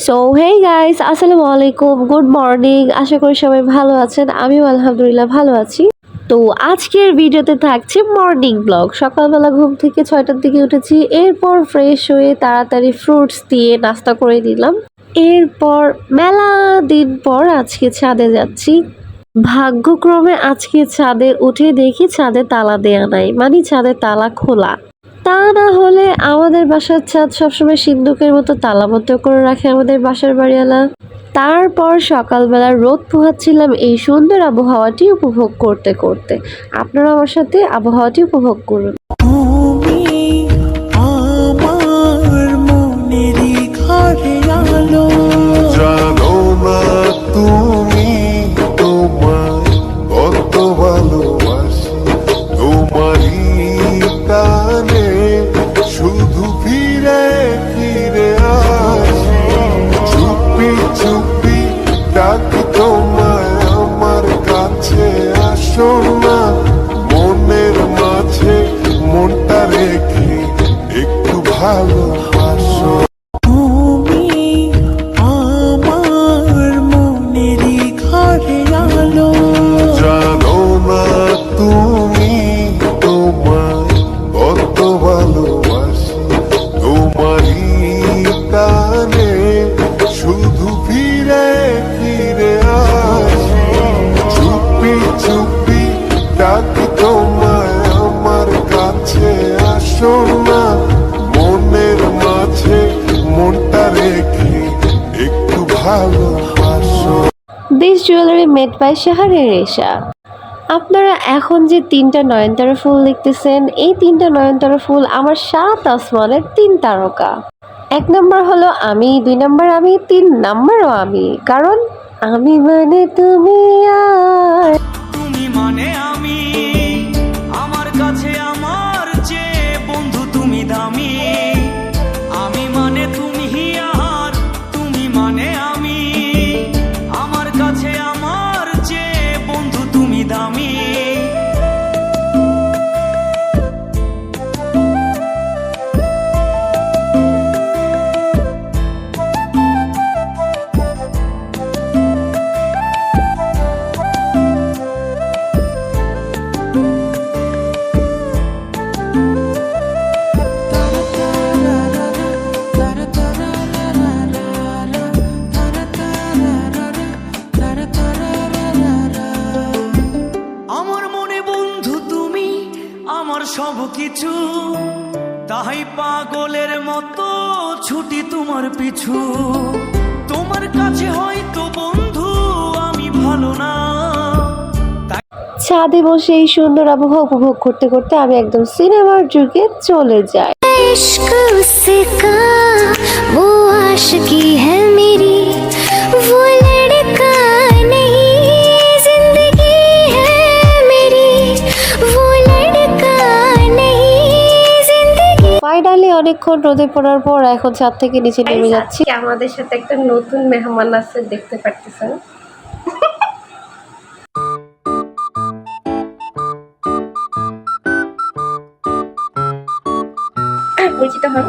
So hey guys, আসসালামু আলাইকুম, good morning. আশা করি সবাই ভালো আছেন, আমিও আলহামদুলিল্লাহ ভালো আছি। তো আজকের ভিডিওতে থাকছে মর্নিং ব্লগ। সকালবেলা ঘুম থেকে 6টার দিকে উঠেছি, এরপর ফ্রেশ হয়ে তাড়াতাড়ি ফ্রুটস দিয়ে নাস্তা করে দিলাম। এরপর মেলা দিন পর আজকে ছাদে যাচ্ছি। ভাগ্যক্রমে আজকে ছাদে উঠে দেখি ছাদে তালা দেয়া নাই, মানে ছাদে তালা খোলা। তা না হলে আমাদের বাসার ছাদ সবসময় সিন্ধুকের মতো তালাবদ্ধ করে রাখে আমাদের বাসার বাড়িওয়ালা। তারপর সকালবেলা রোদ পোহাচ্ছিলাম এই সুন্দর আবহাওয়াটি উপভোগ করতে করতে। আপনারা আমার সাথে আবহাওয়াটি উপভোগ করুন। তুমি আমার মনেরই ঘরে আলো, জানো না তুমি তোমায় কত ভালোবাসি, তোমারই টানে শুধু ফিরে ফিরে আসি। চুপি চুপি ডাকি তোমায় আমার কাছে, আসো না মনের মাঝে মনটা রেখে একটু ভালোবাসো। তুমি আমার মনেরই ঘরে আলো, জানো না তুমি তোমায় কত ভালোবাসি, তোমারই টানে শুধু ফিরে ফিরে আসি। চুপি চুপি ডাকি তোমায় আমার কাছে, আসো না মনের মাঝে মনটা রেখে একটু ভালোবাসো। This jewellery made by Shahriar Resha. আপনারা এখন যে 3টা নয়নতারা ফুল দেখতেছেন, এই 3টা নয়নতারা ফুল আমার 7 আসমানের 3 তারকা। 1 নাম্বার হলো আমি, 2 নাম্বার আমি, 3 নাম্বারও আমি। কারণ আমি মানে তুমি আর তুমি মানে আমি, আমার কাছে আমার যে বন্ধু তুমি দামি। আমি মানে তুমি আর তুমি মানে আমি, আমার কাছে আমার যে বন্ধু তুমি দামি। আমার মনে বন্ধু তুমি আমার সব কিছু, তাই পাগলের মতো ছুটি তোমার পিছু। তোমার কাছে হয়তো বন্ধু আমি ভালো না, ছাদে বসে এই সুন্দর আবহাওয়া উপভোগ করতে করতে আমি একদম সিনেমার যুগে চলে যাই। इश्क उसका वो आशिकी है मेरी, वो लड़का नहीं जिंदगी है मेरी, वो लड़का नहीं जिंदगी। ফাইনালি অনেকক্ষণ রোদে পড়ার পর এখন ছাদ থেকে নিচে নেমে যাচ্ছি। আমাদের সাথে একটা নতুন মেহমান আছে, দেখতে পারতেছেন। পরিচিত হন।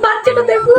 বাচ্চাটা দেখো।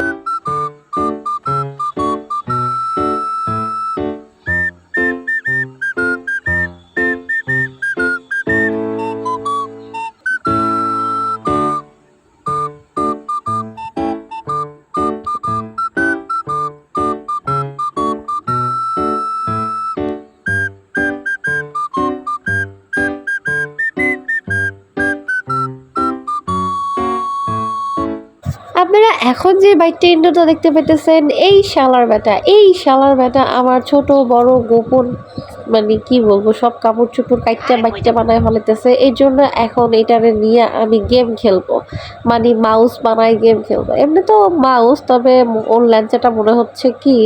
আপনারা এখন যে বাইকটা ইন্ডোটা দেখতে পেতেছেন, এই শালার বেটা আমার ছোট বড় গোপন, মানে কি বলবো, সব কাপড় চোপড় কাইটটা বাইকটা বানায় ফেলতেছে। এই জন্য এখন এটারে নিয়ে আমি গেম খেলবো, মানে মাউস বানায় গেম খেলবো। এমনি তো মাউস, তবে ওর ল্যাঞ্চাটা মনে হচ্ছে কি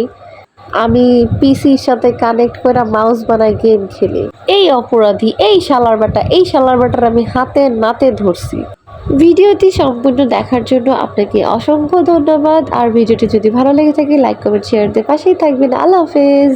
আমি পিসির সাথে কানেক্ট করে মাউস বানায় গেম খেলি। এই অপরাধী, এই শালার বেটার আমি হাতে নাতে ধরছি। ভিডিওটি সম্পূর্ণ দেখার জন্য আপনাকে অসংখ্য ধন্যবাদ। আর ভিডিওটি যদি ভালো লেগে থাকে লাইক কমেন্ট শেয়ার দিয়ে পাশেই থাকবেন। আল্লাহ হাফেজ।